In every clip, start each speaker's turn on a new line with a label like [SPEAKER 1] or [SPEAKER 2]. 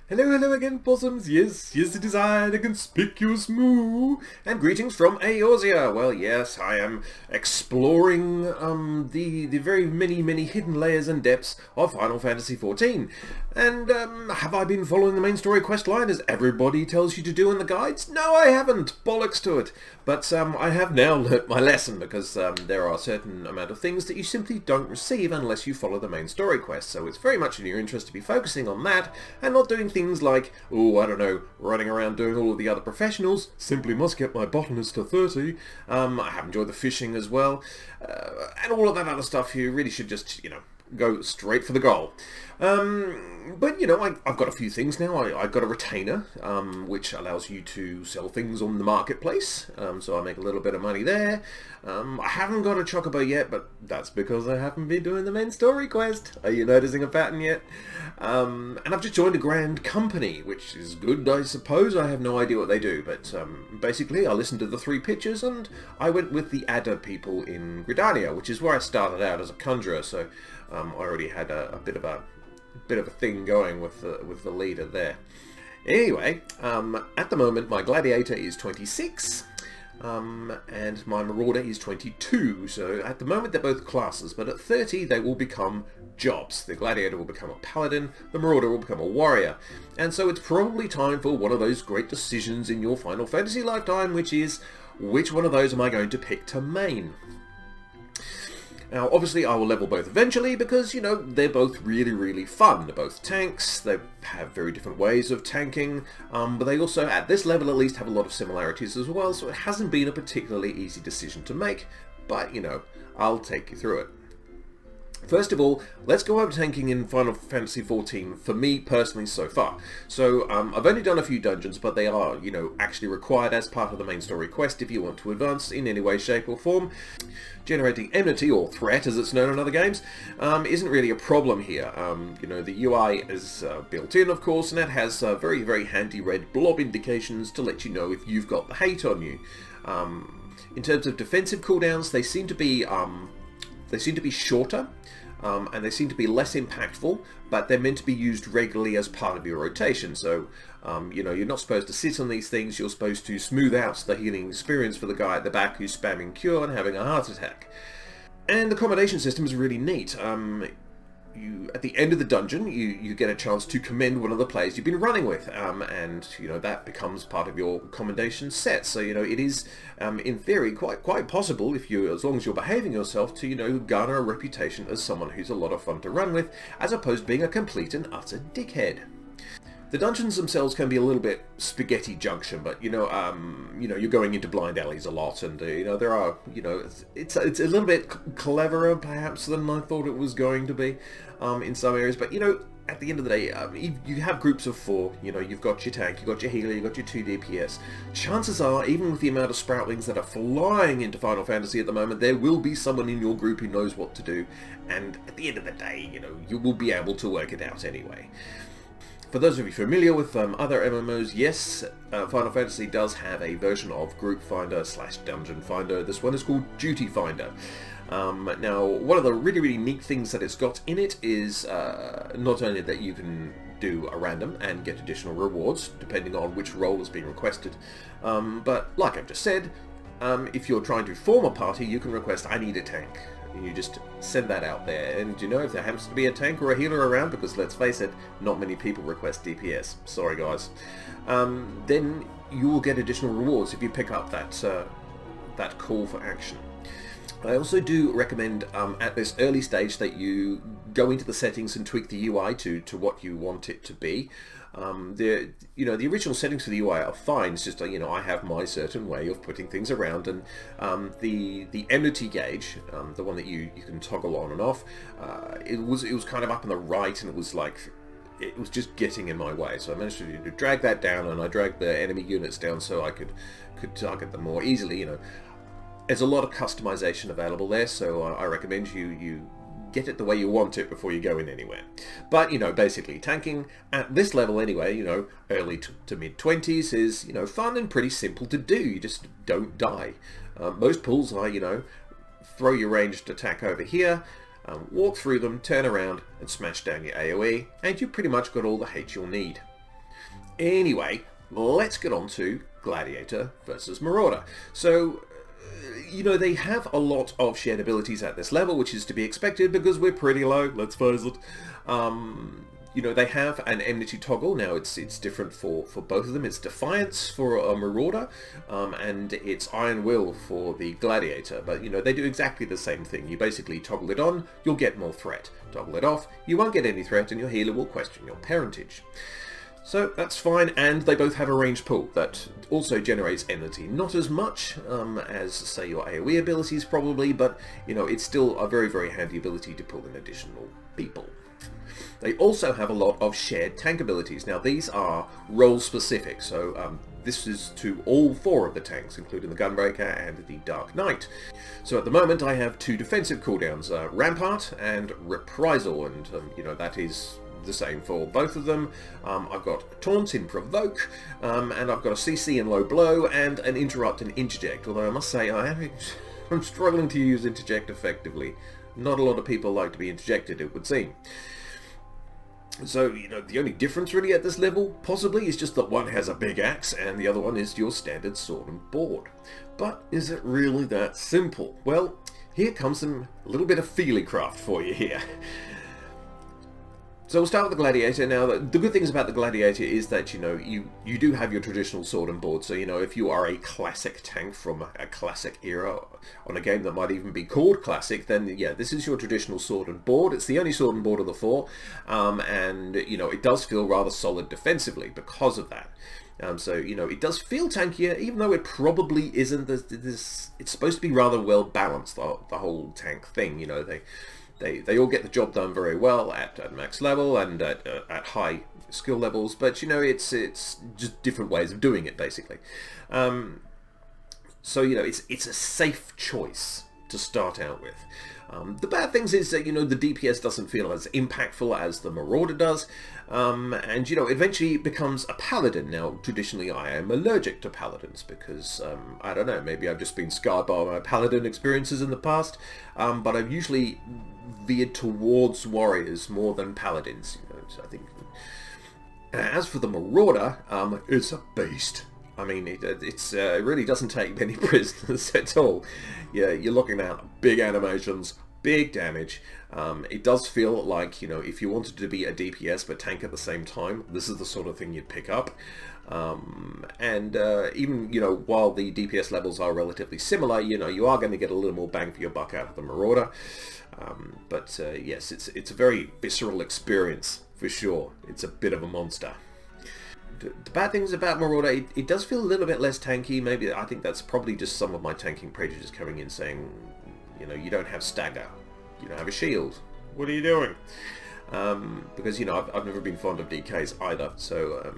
[SPEAKER 1] Hello, hello again, possums. Yes, yes, it is I, the conspicuous moo. And greetings from Eorzea. Well, yes, I am exploring the very many hidden layers and depths of Final Fantasy XIV. And have I been following the main story quest line as everybody tells you to do in the guides? No, I haven't. Bollocks to it. But I have now learnt my lesson because there are a certain amount of things that you simply don't receive unless you follow the main story quest. So it's very much in your interest to be focusing on that and not doing things like, oh, I don't know, running around doing all of the other professionals. Simply must get my botanist to 30. I have enjoyed the fishing as well. And all of that other stuff. You really should just, go straight for the goal. But I've got a few things now. I've got a retainer, which allows you to sell things on the marketplace, so I make a little bit of money there. I haven't got a chocobo yet, but that's because I haven't been doing the main story quest. Are you noticing a pattern yet? And I've just joined a grand company, which is good, I suppose. I have no idea what they do, but basically I listened to the 3 pitches and I went with the adder people in Gladiator, which is where I started out as a conjurer, so I already had a bit of a thing going with the leader there. Anyway, at the moment my Gladiator is 26, and my Marauder is 22. So at the moment they're both classes, but at 30 they will become jobs. The Gladiator will become a paladin, the Marauder will become a warrior, and so it's probably time for one of those great decisions in your Final Fantasy lifetime, which is which one of those am I going to pick to main. Now, obviously, I will level both eventually because, they're both really fun. They're both tanks, they have very different ways of tanking, but they also, at this level at least, have a lot of similarities as well, so it hasn't been a particularly easy decision to make, but, I'll take you through it. First of all, let's go over tanking in Final Fantasy XIV for me personally so far. So I've only done a few dungeons, but they are, actually required as part of the main story quest if you want to advance in any way, shape or form. Generating enmity, or threat as it's known in other games, isn't really a problem here. The UI is built in, of course, and it has very handy red blob indications to let you know if you've got the hate on you. In terms of defensive cooldowns, they seem to be shorter, and they seem to be less impactful, but they're meant to be used regularly as part of your rotation. So, you're not supposed to sit on these things, you're supposed to smooth out the healing experience for the guy at the back who's spamming cure and having a heart attack. And the accommodation system is really neat. At the end of the dungeon, you get a chance to commend one of the players you've been running with, and that becomes part of your commendation set. So it is in theory quite possible, as long as you're behaving yourself, to garner a reputation as someone who's a lot of fun to run with, as opposed to being a complete and utter dickhead. The dungeons themselves can be a little bit spaghetti junction, but you're going into blind alleys a lot, and there are it's a little bit cleverer perhaps than I thought it was going to be in some areas. But at the end of the day, you have groups of 4. You've got your tank, you've got your healer, you've got your 2 DPS. Chances are, even with the amount of sproutlings that are flying into Final Fantasy at the moment, there will be someone in your group who knows what to do, and at the end of the day, you will be able to work it out anyway. For those of you familiar with other MMOs, yes, Final Fantasy does have a version of Group Finder / Dungeon Finder. This one is called Duty Finder. Now, one of the really neat things that it's got in it is not only that you can do a random and get additional rewards, depending on which role is being requested, but like I've just said, if you're trying to form a party, you can request, I need a tank. You just send that out there, and if there happens to be a tank or a healer around, because let's face it, not many people request DPS, sorry guys, then you will get additional rewards if you pick up that call for action. I also do recommend at this early stage that you go into the settings and tweak the UI to what you want it to be. The original settings for the UI are fine. It's just I have my certain way of putting things around, and the enmity gauge, the one that you can toggle on and off, it was kind of up on the right, and it was just getting in my way. So I managed to drag that down, and I dragged the enemy units down so I could target them more easily. There's a lot of customization available there, so I recommend you get it the way you want it before you go in anywhere. But, basically, tanking at this level anyway, early to mid-20s is, fun and pretty simple to do. You just don't die. Most pulls are, throw your ranged attack over here, walk through them, turn around, and smash down your AoE, and you've pretty much got all the hate you'll need. Anyway, let's get on to Gladiator versus Marauder. So, you know, they have a lot of shared abilities at this level, which is to be expected because we're pretty low, let's face it. You know, they have an enmity toggle. Now it's different for both of them. It's Defiance for a Marauder, and it's Iron Will for the Gladiator. But, you know, they do exactly the same thing. You basically toggle it on, you'll get more threat. Toggle it off, you won't get any threat, and your healer will question your parentage. So that's fine, and they both have a ranged pull that also generates enmity. Not as much as, say, your AoE abilities probably, but, you know, it's still a very, very handy ability to pull in additional people. They also have a lot of shared tank abilities. Now these are role specific, so this is to all 4 of the tanks, including the Gunbreaker and the Dark Knight. So at the moment I have 2 defensive cooldowns, Rampart and Reprisal, and you know, that is the same for both of them. I've got Taunt in Provoke, and I've got a CC in Low Blow, and an Interrupt and Interject, although I must say I'm struggling to use Interject effectively. Not a lot of people like to be interjected, it would seem. So, you know, the only difference really at this level, possibly, is just that one has a big axe and the other one is your standard sword and board. But is it really that simple? Well, here comes a little bit of feelycraft for you here. So we'll start with the Gladiator. Now, the good things about the Gladiator is that, you know, you do have your traditional sword and board. So, you know, if you are a classic tank from a classic era on a game that might even be called classic, then, yeah, this is your traditional sword and board. It's the only sword and board of the 4. And, you know, it does feel rather solid defensively because of that. So, you know, it does feel tankier, even though it probably isn't. It's supposed to be rather well balanced, the whole tank thing, you know. They all get the job done very well at max level and at high skill levels, but you know, it's just different ways of doing it basically. So you know, it's a safe choice to start out with. The bad things is that, you know, the DPS doesn't feel as impactful as the Marauder does, and you know, eventually it becomes a paladin. Now traditionally I am allergic to paladins because I don't know, maybe I've just been scarred by my paladin experiences in the past, but I've usually veered towards warriors more than paladins, you know. So I think as for the Marauder, it's a beast. I mean, it really doesn't take many prisoners at all. Yeah, you're looking at big animations, big damage. It does feel like, you know, if you wanted to be a DPS but tank at the same time, this is the sort of thing you'd pick up. Even, you know, while the DPS levels are relatively similar, you know, you are going to get a little more bang for your buck out of the Marauder. Yes, it's a very visceral experience for sure. It's a bit of a monster. The bad things about Marauder, it does feel a little bit less tanky. Maybe I think that's probably just some of my tanking prejudice coming in, saying, you know, you don't have stagger, you don't have a shield. What are you doing? Because, you know, I've never been fond of DKs either. So,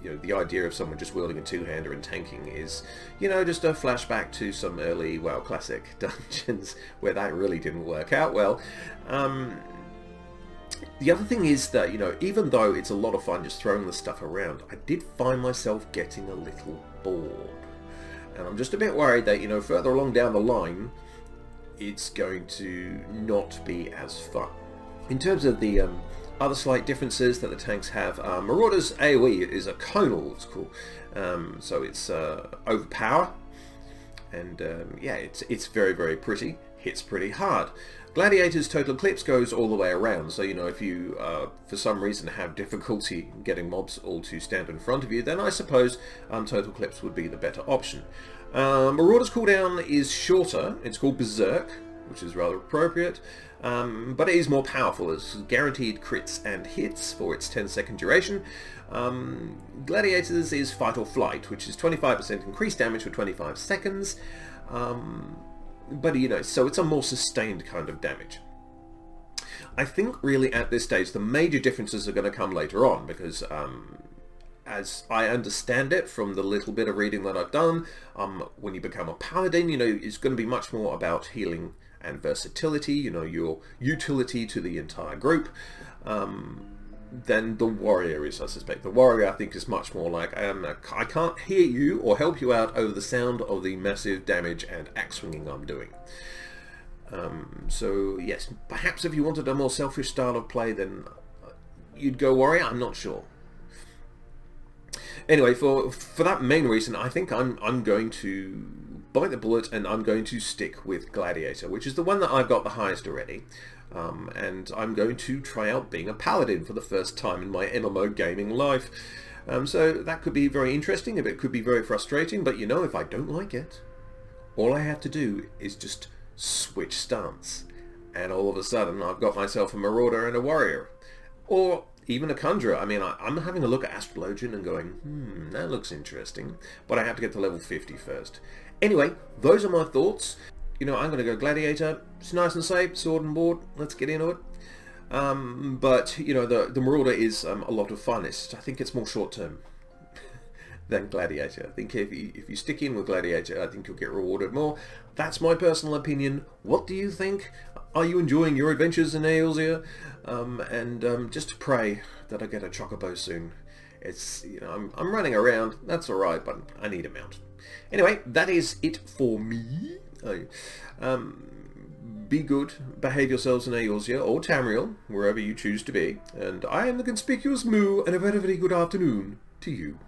[SPEAKER 1] you know, the idea of someone just wielding a two-hander and tanking is, you know, just a flashback to some early, well, classic dungeons where that really didn't work out well. The other thing is that, you know, even though it's a lot of fun just throwing the stuff around, I did find myself getting a little bored. And I'm just a bit worried that, you know, further along down the line, it's going to not be as fun. In terms of the other slight differences that the tanks have, Marauder's AoE is a conal, it's called. So it's overpower, and yeah, it's very, very pretty, hits pretty hard. Gladiator's Total Eclipse goes all the way around, so, you know, if you for some reason have difficulty getting mobs all to stand in front of you, then I suppose Total Eclipse would be the better option. Marauder's cooldown is shorter. It's called Berserk, which is rather appropriate, but it is more powerful. It's guaranteed crits and hits for its 10-second duration. Gladiator's is Fight or Flight, which is 25% increased damage for 25 seconds. But, you know, so it's a more sustained kind of damage. I think really at this stage the major differences are going to come later on, because as I understand it from the little bit of reading that I've done, when you become a paladin, you know, it's going to be much more about healing and versatility, you know, your utility to the entire group, than the warrior is, I suspect. The warrior, I think, is much more like, I can't hear you or help you out over the sound of the massive damage and axe swinging I'm doing. So yes, perhaps if you wanted a more selfish style of play, then you'd go warrior, I'm not sure. Anyway, for that main reason, I think I'm going to bite the bullet and I'm going to stick with Gladiator, which is the one that I've got the highest already. And I'm going to try out being a paladin for the first time in my MMO gaming life. So that could be very interesting, it could be very frustrating, but you know, if I don't like it, all I have to do is just switch stance. And all of a sudden I've got myself a Marauder and a Warrior. Or even a Conjurer. I mean, I'm having a look at Astrologian and going, that looks interesting. But I have to get to level 50 first. Anyway, those are my thoughts. You know, I'm going to go Gladiator. It's nice and safe, sword and board. Let's get into it. But, you know, the Marauder is a lot of fun. I think it's more short-term than Gladiator. I think if you stick in with Gladiator, I think you'll get rewarded more. That's my personal opinion. What do you think? Are you enjoying your adventures in Eorzea? Just pray that I get a Chocobo soon. It's, you know, I'm running around. That's alright, but I need a mount. Anyway, that is it for me. Be good, behave yourselves in Eorzea or Tamriel, wherever you choose to be, and I am the Conspicuous Moo, and a very, very good afternoon to you.